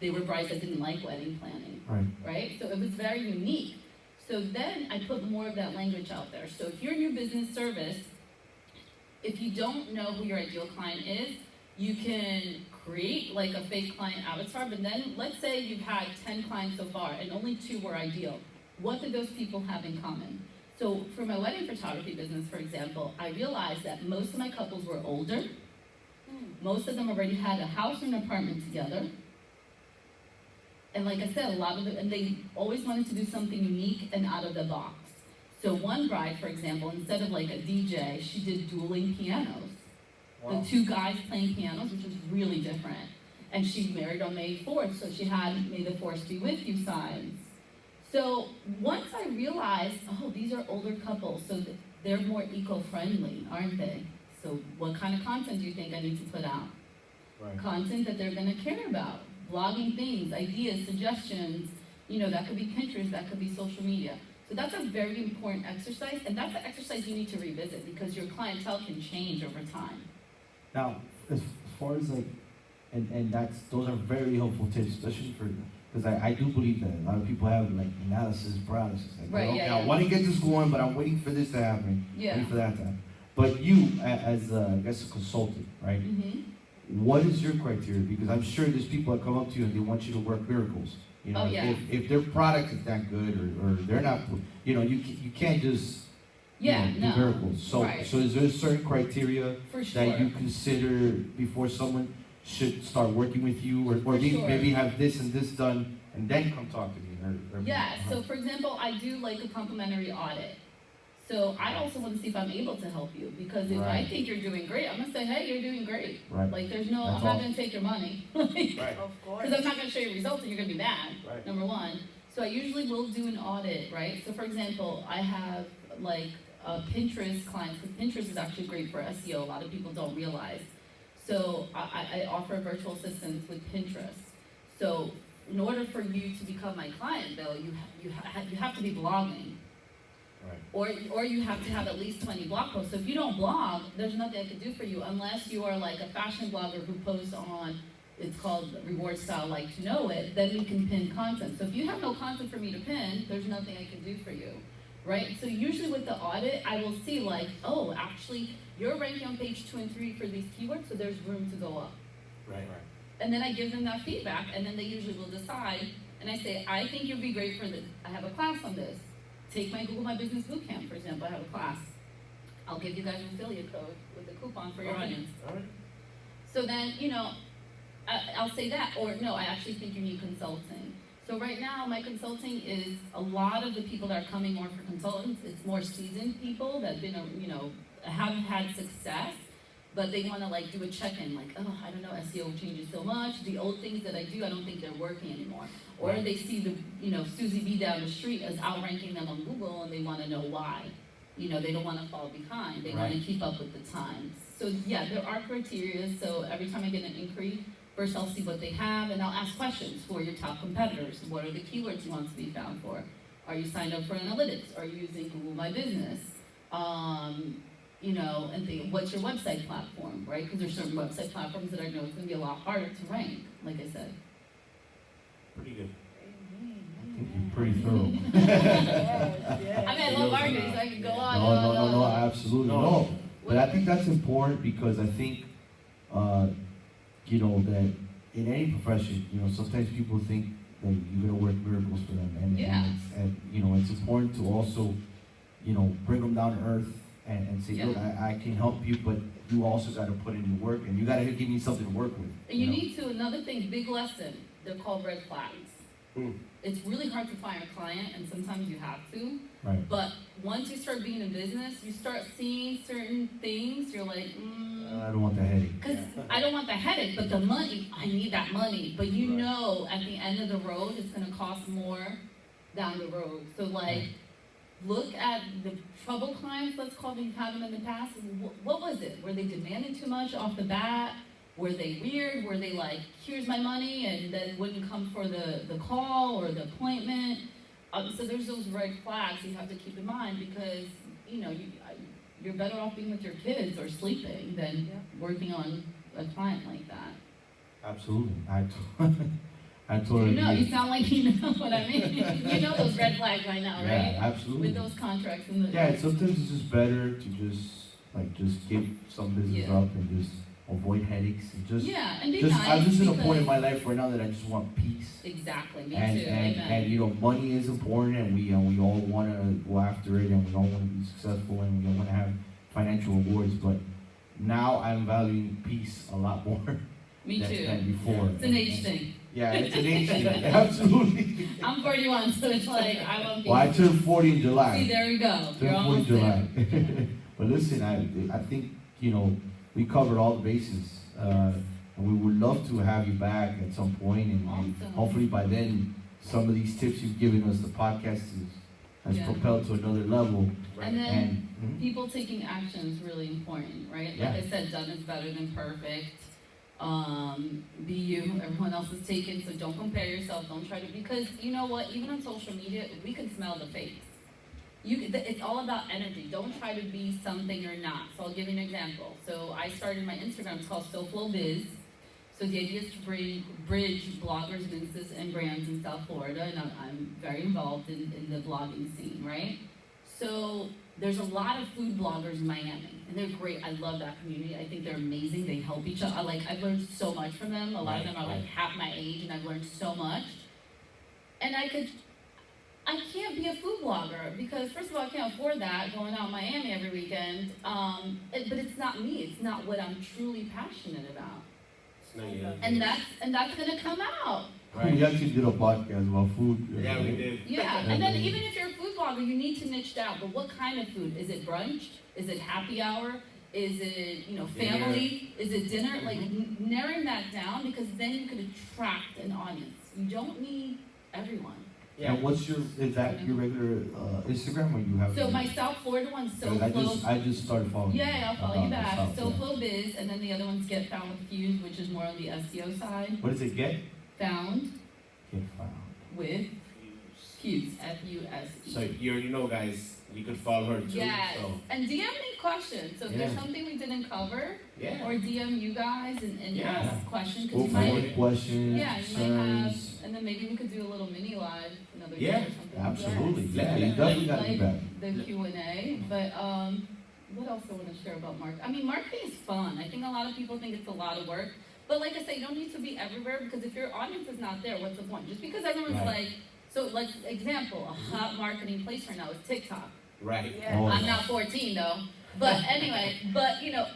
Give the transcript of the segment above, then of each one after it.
they were brides that didn't like wedding planning, Right. right? So it was very unique. So then I put more of that language out there. So if you're in your business service, if you don't know who your ideal client is, you can create like a fake client avatar, but then let's say you've had 10 clients so far and only 2 were ideal. What do those people have in common? So for my wedding photography business, for example, I realized that most of my couples were older. Most of them already had a house or an apartment together. And like I said, a lot of them, and they always wanted to do something unique and out of the box. So one bride, for example, instead of like a DJ, she did dueling pianos. Wow. The 2 guys playing pianos, which was really different. And she married on May 4th, so she had May the 4th be with you signs. So once I realized, oh, these are older couples, so they're more eco-friendly, aren't they? So what kind of content do you think I need to put out? Right. Content that they're gonna care about. Blogging things, ideas, suggestions, that could be Pinterest, that could be social media. So that's a very important exercise, and that's an exercise you need to revisit because your clientele can change over time. Now, as far as like, and those are very helpful tips, especially for, because I do believe that a lot of people have like analysis paralysis. Like, Right, okay, yeah, I want to get this going, but I'm waiting for this to happen, waiting for that to happen. But you, as I guess a consultant, right? Mm-hmm. What is your criteria? Because I'm sure there's people that come up to you and they want you to work miracles. Oh, yeah. If their product is that good or they're not, you can't just do miracles. So Right. so is there a certain criteria For sure. that you consider before someone should start working with you, or maybe have this and this done and then come talk to me? Yeah. So for example, I do like a complimentary audit. So I also want to see if I'm able to help you, because if I think you're doing great, I'm gonna say, hey, you're doing great. Right. Like I'm not gonna take your money. Right. Of course. Because I'm not gonna show you results and you're gonna be mad. Right. Number one. So I usually will do an audit, right? So for example, I have like Pinterest clients, because Pinterest is actually great for SEO. A lot of people don't realize. So I offer virtual assistants with Pinterest. So in order for you to become my client, though, you have to be blogging. Right. Or you have to have at least 20 blog posts. So if you don't blog, there's nothing I can do for you unless you are like a fashion blogger who posts on, it's called reward style, like to know it, then we can pin content. So if you have no content for me to pin, there's nothing I can do for you, right? So usually with the audit, I will see like, oh, actually, you're ranking on page 2 and 3 for these keywords, so there's room to go up. Right. And then I give them that feedback, and then they usually will decide, and I say, I think you'd be great for this. I have a class on this. Take my Google My Business Bootcamp, for example. I have a class. I'll give you guys an affiliate code with a coupon for your audience. All right. So then, I'll say that, or no, I actually think you need consulting. So right now, my consulting is a lot of the people that are coming more for consultants. It's more seasoned people that have been, haven't had success, but they want to like do a check-in, like, oh, I don't know, SEO changes so much. The old things that I do, I don't think they're working anymore. Or they see the, Susie B down the street as outranking them on Google, and they want to know why. They don't want to fall behind. They want to keep up with the times. So yeah, there are criteria. So every time I get an inquiry, first I'll see what they have, and I'll ask questions. Who are your top competitors? What are the keywords you want to be found for? Are you signed up for analytics? Are you using Google My Business? And think, what's your website platform, right? Because there's certain website platforms that I know it's going to be a lot harder to rank, like I said. Pretty good. I think you're pretty thorough. Yes. I mean, I love arguing, so I can go on. No, absolutely no. But I think that's important because I think, that in any profession, sometimes people think that you're gonna work miracles for them, and it's important to also, bring them down to earth and say, look, I can help you, but you also got to put in your work, and you got to give me something to work with. And you need to. Another thing, big lesson. They're called red flags. It's really hard to find a client, and sometimes you have to. Right. But once you start being in business, you start seeing certain things. You're like, I don't want the headache. Because I don't want the headache, but the money, I need that money. But you know, at the end of the road, it's going to cost more down the road. So look at the trouble clients, let's call them, you've had them in the past. What was it? Were they demanding too much off the bat? Were they weird? Were they like, here's my money, and then wouldn't come for the call or the appointment? So there's those red flags you have to keep in mind because, you're better off being with your kids or sleeping than working on a client like that. Absolutely. I totally You know, agree. you sound like you know what I mean. You know those red flags right now, right? Yeah, absolutely. With those contracts in the. Yeah, sometimes it's just better to just give some business Yeah. up and just avoid headaches and just. Yeah, and be Just, nice. I'm just at a because- point in my life right now that I just want peace. Exactly, me And, too. and, Amen. and you know, money is important, and we all want to go after it, and we all want to be successful, and we all want to have financial rewards. But now I'm valuing peace a lot more Me too. than before. It's an age thing. Yeah, it's an age thing. Absolutely. I'm 41, so it's like I want peace. Well, I turned 40 in July. See, there we go. You're Turned 40 in almost July. there. But listen, I think you know we covered all the bases. And we would love to have you back at some point, and Awesome. hopefully by then, some of these tips you've given us, the podcast has Yeah. propelled to another level. And then And people taking action is really important, right? Yeah. Like I said, done is better than perfect. Be you. Everyone else is taken, so don't compare yourself. Don't try to, because you know what? Even on social media, we can smell the fakes. It's all about energy. Don't try to be something you're not. So I'll give you an example. So I started my Instagram. It's called SoFlo Biz. So the idea is to bridge bloggers, businesses, and brands in South Florida, and I'm very involved in the blogging scene, right? So there's a lot of food bloggers in Miami, and they're great. I love that community. I think they're amazing. They help each other. I've learned so much from them. A lot of them are like half my age, and I've learned so much. And I can't be a food blogger because, first of all, I can't afford that, going out in Miami every weekend. But it's not me. It's not what I'm truly passionate about. And that's gonna come out. Right. We actually did a podcast about food. Yeah, we did. Yeah, and then even if you're a food blogger, you need to niche down. But what kind of food? Is it brunch? Is it happy hour? Is it family? Is it dinner? Like narrowing that down, because then you could attract an audience. You don't need everyone. Yeah. And is that your regular Instagram, or you have? So my South Florida one's SoFlo. I just started following. Yeah, I'll follow you back. South, SoFlo Biz, and then the other one's Get Found with Fuse, which is more on the SEO side. What is it? Get Found found. with Fuse, F-U-S-E. So you already know, guys. You could follow her too. Yes, So. and DM me questions. So if there's something we didn't cover, Yeah. or DM you guys and Yeah. ask questions, Go because for you more might, questions, yeah, you might have, concerns. and then maybe we could do a little mini live another Yeah, day or something. Absolutely. Yes. Yeah, you definitely got to be back. The Q&A, but what else I want to share about marketing? I mean, marketing is fun. I think a lot of people think it's a lot of work, but like I say, you don't need to be everywhere, because if your audience is not there, what's the point? Just because everyone's Right. like, so like example, a hot marketing place right now is TikTok. Right. Yeah. Oh. I'm not 14 though, but anyway, I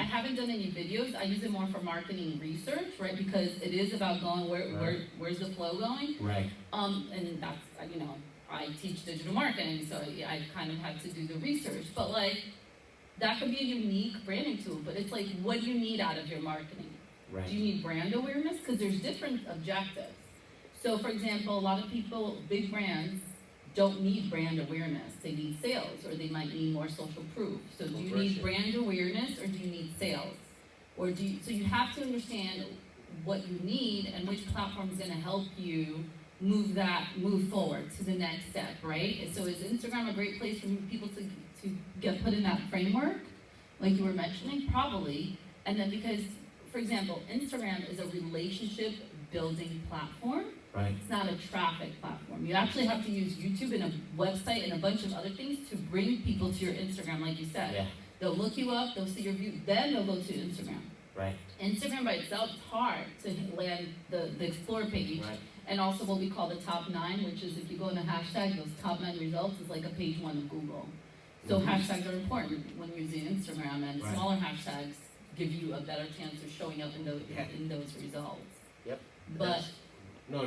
haven't done any videos. I use it more for marketing research, right? Because it is about going where's the flow going. Right. And that's, I teach digital marketing, so I kind of have to do the research. But like, that could be a unique branding tool, but it's like, what do you need out of your marketing? Right. Do you need brand awareness? Because there's different objectives. So for example, a lot of people, big brands, don't need brand awareness. They need sales, or they might need more social proof. So do you need brand awareness, or do you need sales? So you have to understand what you need and which platform is gonna help you move forward to the next step, right? And so is Instagram a great place for people to get put in that framework, like you were mentioning? Probably. And then because, for example, Instagram is a relationship building platform. Right. It's not a traffic platform. You actually have to use YouTube and a website and a bunch of other things to bring people to your Instagram, like you said. Yeah. They'll look you up, they'll see your view, then they'll go to Instagram. Right. Instagram by itself is hard to land the explore page. Right. And also what we call the top 9, which is if you go in a hashtag, those top 9 results is like a page 1 of Google. So hashtags are important when using Instagram, and smaller hashtags give you a better chance of showing up in those results. Yep. But No,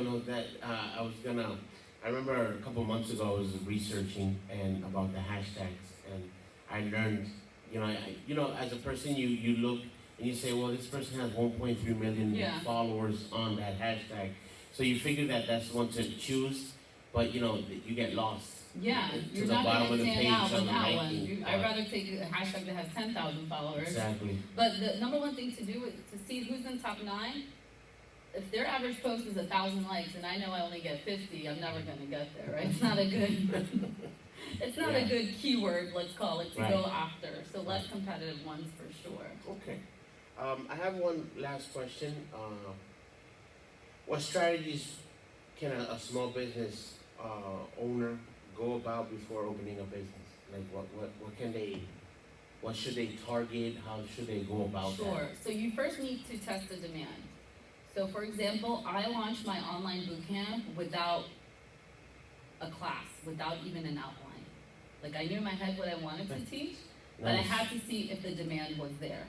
I remember a couple months ago I was researching about the hashtags, and I learned, as a person you look and you say, well, this person has 1.3 million followers on that hashtag. So you figure that's one to choose, but you get lost. yeah, to you're the not bottom going of to the stand page out on with the that ranking, one. I'd rather take a hashtag that has 10,000 followers. Exactly. But the number one thing to do is to see who's in top 9. If their average post is 1,000 likes and I know I only get 50, I'm never going to get there, right? It's not a good, it's not a good keyword, let's call it, to go after. So less competitive ones for sure. Okay. I have one last question. what strategies can a small business owner go about before opening a business? Like what should they target? How should they go about that? Sure. So you first need to test the demand. So for example, I launched my online bootcamp without a class, without even an outline. Like I knew in my head what I wanted to teach, but I had to see if the demand was there.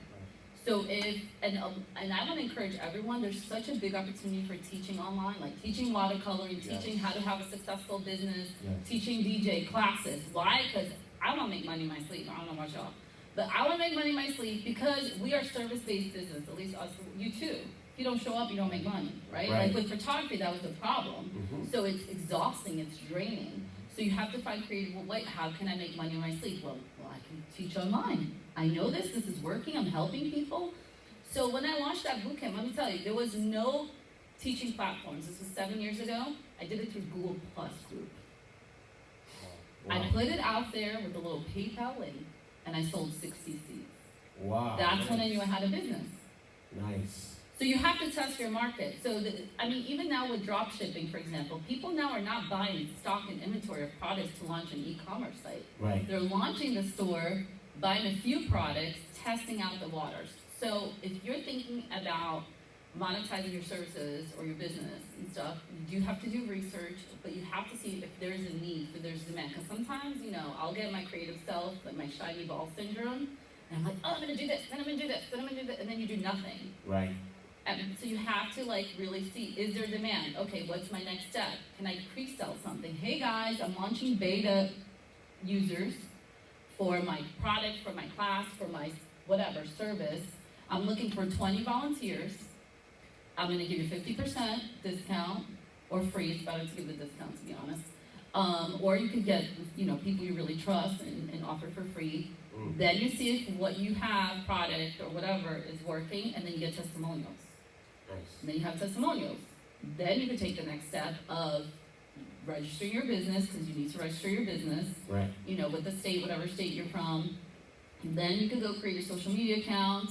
So and I want to encourage everyone, there's such a big opportunity for teaching online, like teaching watercoloring, teaching how to have a successful business, teaching DJ classes. Why? Because I want to make money in my sleep. I don't know about y'all. But I want to make money in my sleep because we are service-based business, at least us, you too. If you don't show up, you don't make money, right? Like with photography, that was the problem. So it's exhausting, it's draining. So you have to find creative way, how can I make money in my sleep? Well, I can teach online. I know this is working, I'm helping people. So when I launched that bootcamp, let me tell you, there was no teaching platforms. This was 7 years ago. I did it through Google Plus group. Wow. I put it out there with a little PayPal link, and I sold 60 seats. Wow. That's when I knew I had a business. Nice. So you have to test your market. So, even now with drop shipping, for example, people now are not buying stock and inventory of products to launch an e-commerce site. Right. They're launching the store, buying a few products, testing out the waters. So if you're thinking about monetizing your services or your business and stuff, you do have to do research, but you have to see if there's a need, if there's demand. Because sometimes, I'll get my creative self, like my shiny ball syndrome, and I'm like, oh, I'm gonna do this, then I'm gonna do this, then I'm gonna do this, and then you do nothing. Right. And so you have to really see, is there demand? Okay, what's my next step? Can I pre-sell something? Hey guys, I'm launching beta users for my product, for my class, for my whatever service. I'm looking for 20 volunteers. I'm gonna give you 50% discount, or free, it's better to give the discount to be honest. Or you could get, people you really trust and offer for free. Then you see if what you have, product or whatever, is working, and then you get testimonials. Nice. And then you have testimonials. Then you can take the next step of registering your business, because you need to register your business, right? With the state, whatever state you're from. And then you can go create your social media account.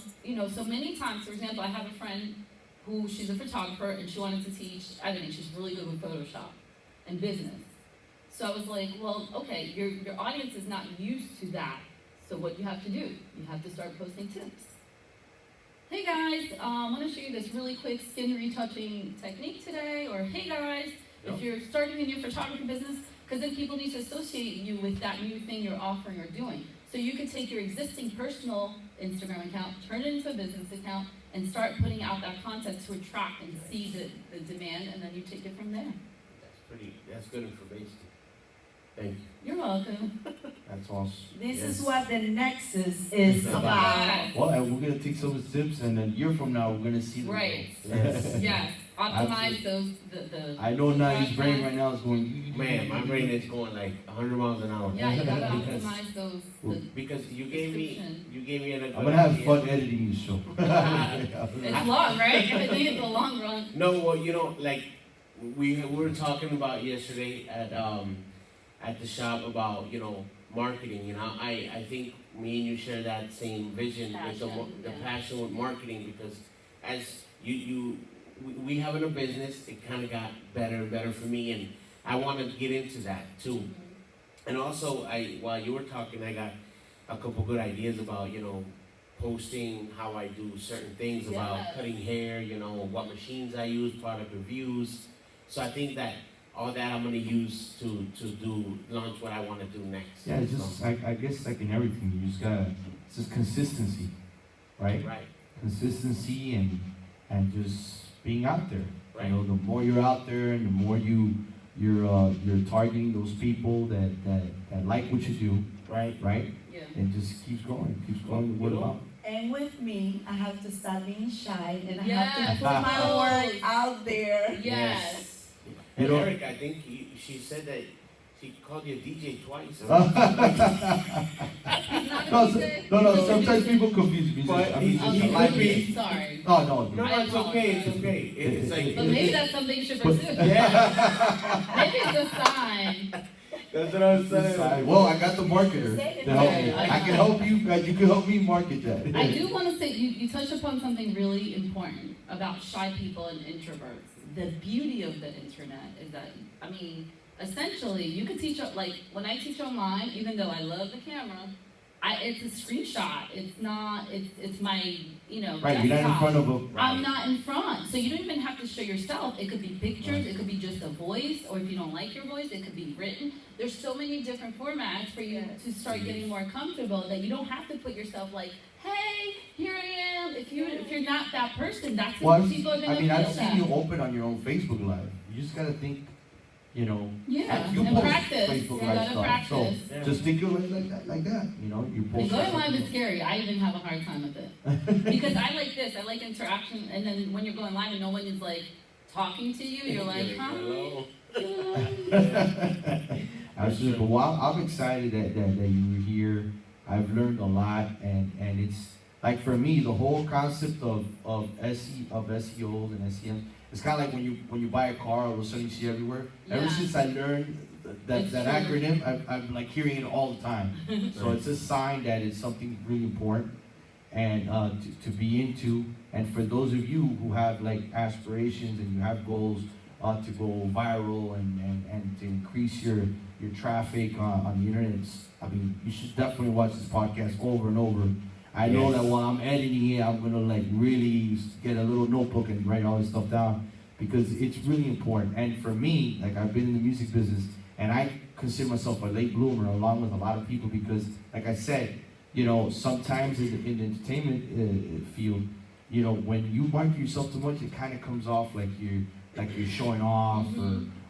So many times, for example, I have a friend who, she's a photographer, and she wanted to teach editing. She's really good with Photoshop and business. So I was like, well, okay, your audience is not used to that. So what you have to do, you have to start posting tips. Hey guys, I want to show you this really quick skin retouching technique today. Or hey guys, if you're starting a new photography business, because then people need to associate you with that new thing you're offering or doing. So you could take your existing personal Instagram account, turn it into a business account, and start putting out that content to attract and see the demand, and then you take it from there. That's good information. Thank you. You're welcome. That's awesome. This is what the Nexus is about. Well, and we're gonna take some of the tips, and a year from now, we're gonna see the Right. results. Yes. Optimize those. I know Nady's brain right now is going. Man, my brain is going like 100 miles an hour. Yeah, you gotta optimize those. Because you gave me an. I'm gonna have fun editing the show. It's long, right? I think it's a long run. No, well, like we were talking about yesterday at the shop about marketing. I think me and you share that same vision with the passion with marketing, because as we have in a business, it kind of got better and better for me, and I want to get into that too. Mm-hmm. And also, while you were talking, I got a couple good ideas about posting how I do certain things, about cutting hair, what machines I use, product reviews. So I think that all that I'm gonna use to launch what I want to do next. Yeah, it's just I guess like in everything, you just gotta, it's just consistency, right? Right. Consistency and just being out there. Right. The more you're out there, and the more you're targeting those people that like what you do. Right. Right. Yeah. It just keeps going the word of mouth. And with me, I have to stop being shy, and I Yes. have to put my work out there. Yes. And Eric, I think she said that she called you a DJ twice. He's not a DJ. No. Sometimes people confuse me. But I'm just he like could be. Sorry. No. No, it's okay. It's okay. It's like. But maybe that's something you should pursue. Yeah. Maybe it's a sign. That's what I was saying. Well, I got the marketer to help me. Yeah. I can help you. You can help me market that. I do want to say, you touched upon something really important about shy people and introverts. the beauty of the internet is that, I mean, essentially, you could teach, like, when I teach online, even though I love the camera, it's a screenshot. It's not, it's my, you know, Right, desktop. you're not in front of a... I'm not in front. So you don't even have to show yourself. It could be pictures, it could be just a voice, or if you don't like your voice, it could be written. There's so many different formats for you to start getting more comfortable that you don't have to put yourself like, hey, here I am. If you're not that person, that's what people are gonna feel. I've seen you open on your own Facebook Live. You just gotta think, you know, yeah, you and post practice. Facebook You Live gotta stuff. practice. So just think of it like that. You know, you post. And going live is scary. I even have a hard time with it because I like this. I like interaction, and then when you're going live and no one is like talking to you, you're like, huh? Absolutely. Well, I'm excited that you were here. I've learned a lot, and it's like for me, the whole concept of SEOs and SEM. It's kind of like when you buy a car, all of a sudden you see everywhere. Yeah. Ever since I learned that acronym, I'm like hearing it all the time. So it's a sign that it's something really important and to be into. And for those of you who have like aspirations and you have goals to go viral and to increase your traffic on the internet, I mean, you should definitely watch this podcast over and over. I know that while I'm editing it, I'm gonna like really get a little notebook and write all this stuff down because it's really important. And for me, like I've been in the music business and I consider myself a late bloomer along with a lot of people because, like I said, you know, sometimes in the entertainment field, you know, when you market yourself too much, it kind of comes off like you're showing off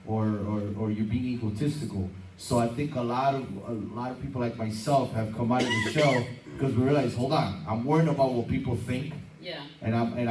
or you're being egotistical. So I think a lot of people like myself have come out of the show because we realize, hold on, I'm worried about what people think. Yeah. And I'm you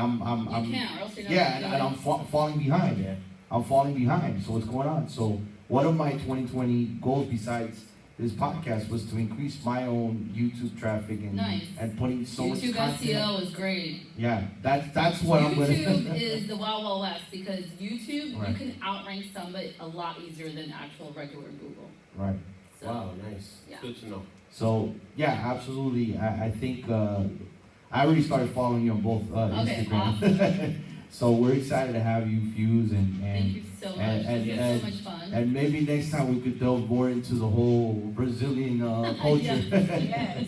can't, or else you're not and I'm falling behind. Yeah. I'm falling behind. So what's going on? So one of my 2020 goals besides this podcast was to increase my own YouTube traffic and putting so much content. YouTube SEO is great. Yeah, that's what I'm gonna. YouTube is the Wild West because YouTube you can outrank somebody a lot easier than actual regular Google. Right. So, wow, nice. Yeah. Good to know. So yeah, absolutely. I think I already started following you on both Instagram. Awesome. So we're excited to have you, Fuse, thank you so much. It's so much fun. And maybe next time we could delve more into the whole Brazilian culture. Yes.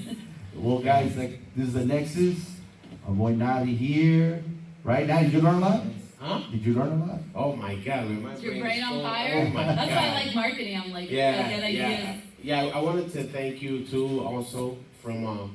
Well, guys, like this is the Nexus. Our boy Nady here, right? Now, did you learn a lot? Huh? Did you learn a lot? Oh my God, man, Is your brain on fire? Oh my That's God. why I like marketing. I'm like, I get ideas. Yeah, I wanted to thank you too, also from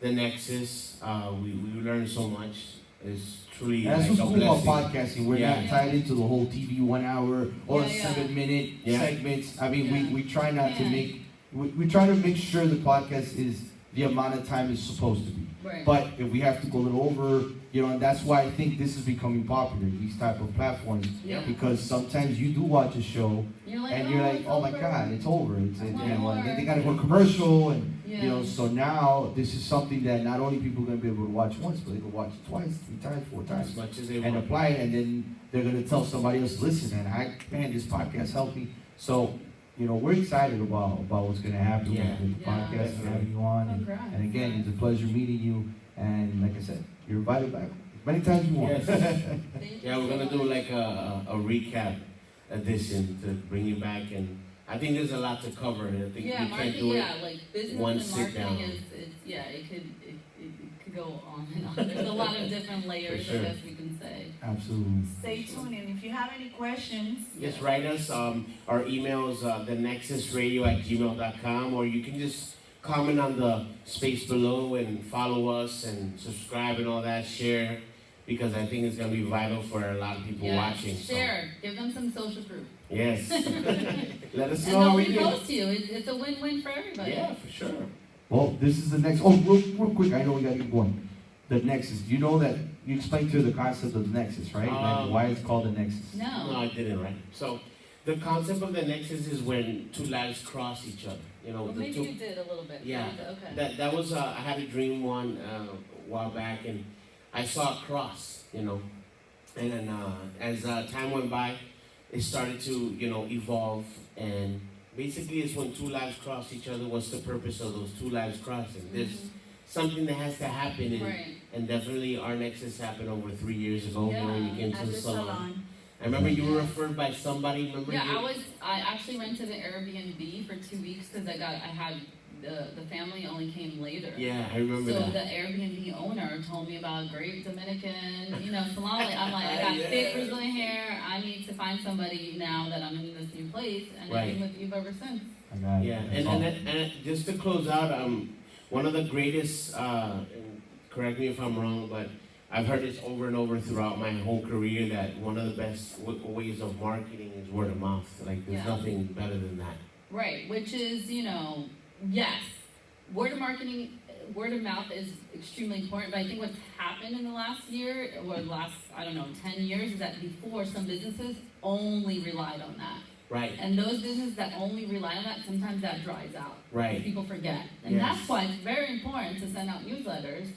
the Nexus. We learned so much. It's truly That's like what's a cool about blessing. podcasting. We're not tied into the whole TV 1 hour or 7-minute segments. I mean, we try not to make. We try to make sure the podcast is the amount of time it's supposed to be. Right. But if we have to go a little over, you know, and that's why I think this is becoming popular, these type of platforms. Yeah. Because sometimes you do watch a show and you're like, oh my over. God, it's over. It's you know, and then they gotta go commercial and you know, so now this is something that not only people are gonna be able to watch once, but they can watch it twice, 3 times, 4 times. As much as they and want. apply it, and then they're gonna tell somebody else, listen, man, this podcast helped me. So, you know, we're excited about what's gonna happen with the podcast and having you on. And again, it's a pleasure meeting you. And like I said, you're invited back as many times you want. Yes. Yeah, we're gonna do like a recap edition to bring you back, and I think there's a lot to cover. I think we can't do it like business one and sit down. marketing it could go on and on. There's a lot of different layers, For sure. I guess we can say. Absolutely. Stay tuned, and if you have any questions, Just write us. Our email is thenexusradio@gmail.com, or you can just comment on the space below and follow us and subscribe and all that, share, because I think it's going to be vital for a lot of people watching. Share. Give them some social proof. Yes. Let us And know they'll how we do. repost you. It's a win-win for everybody. Yeah, for sure. Well, this is the next. Oh, real quick, I know we gotta get going. The Nexus. Do you know that you explained to her the concept of the Nexus, right? Like why it's called the Nexus? No, No. I didn't, right? So, the concept of the Nexus is when two lives cross each other. You know, Well, the maybe two. you did a little bit. Yeah. Okay. That was I had a dream one a while back, and I saw a cross, you know, and then as time went by, it started to evolve, and basically it's when two lives cross each other. What's the purpose of those two lives crossing? There's something that has to happen, and definitely our Nexus happened over 3 years ago when we came to at the the salon. salon. I remember you were referred by somebody, remember Yeah, you? I actually rented an Airbnb for 2 weeks because I had, the family only came later. Yeah, I remember So that. the Airbnb owner told me about a great Dominican, salon. I'm like, I got Yeah. thick Brazilian hair. I need to find somebody now that I'm in this new place, and I've been with Eve ever since. Yeah, and just to close out, one of the greatest, and correct me if I'm wrong, but I've heard this over and over throughout my whole career that one of the best ways of marketing is word of mouth. Like, there's nothing better than that. Right, which is, yes, word of mouth is extremely important, but I think what's happened in the last year, or last, 10 years, is that before some businesses only relied on that. Right. And those businesses that only rely on that, sometimes that dries out. Right. People forget. And that's why it's very important to send out newsletters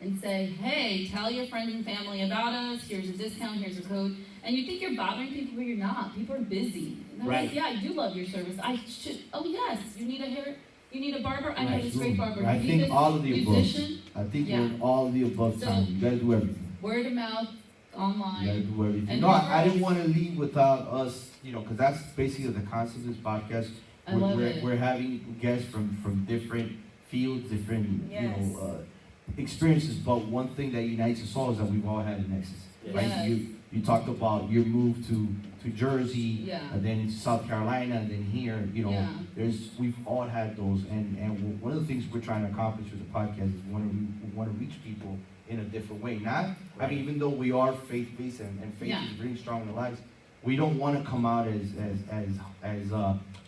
and say, hey, tell your friends and family about us, here's a discount, here's a code. And you think you're bothering people, but you're not. People are busy. And they're like, yeah, I do love your service. Oh yes, you need a barber? I have this great barber. I think all of the above. Musician? I think we're in all of the above time. You gotta do everything. Word of mouth, online. You gotta do everything. No, I didn't want to leave without us, because that's basically the concept of this podcast. We're having guests from different fields, different, experiences, but one thing that unites us all is that we've all had a nexus. Right? You talked about your move to Jersey, then South Carolina, and then here. We've all had those, and one of the things we're trying to accomplish with the podcast is we want to reach people in a different way. I mean, even though we are faith-based and faith is really strong in our lives, we don't want to come out as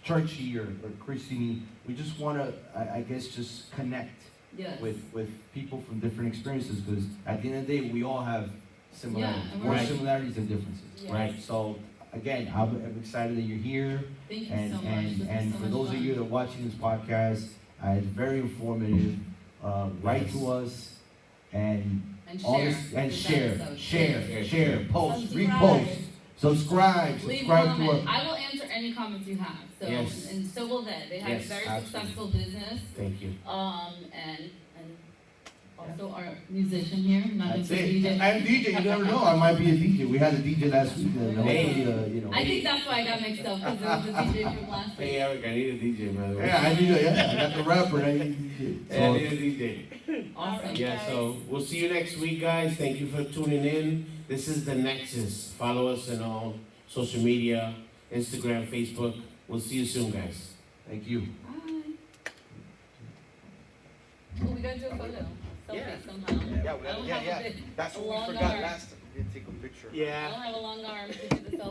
churchy or Christian-y. We just want to, I guess, just connect with people from different experiences, because at the end of the day, we all have similarities, more similarities than differences. Right. So again, I'm excited that you're here. Thank you so much. And for those of you that are watching this podcast, it's very informative. Write to us and share, post, repost, subscribe to us. I will answer any comments you have. So, and so will they. They have a very successful business. Thank you. And also our musician here. That's it. I'm DJ. You never know. I might be a DJ. We had a DJ last week. I think that's why I got mixed up, because there was a DJ from last week. Hey Eric, I need a DJ, by the way. Yeah, I got the rapper. I need a DJ. I need a DJ. Awesome. Yeah, so we'll see you next week, guys. Thank you for tuning in. This is Danexxus. Follow us on all social media, Instagram, Facebook. We'll see you soon, guys. Thank you. Bye. Oh, we gotta do a photo. Selfie somehow. Yeah. That's what we forgot last time. We didn't take a picture. I don't have a long arm to do the selfie.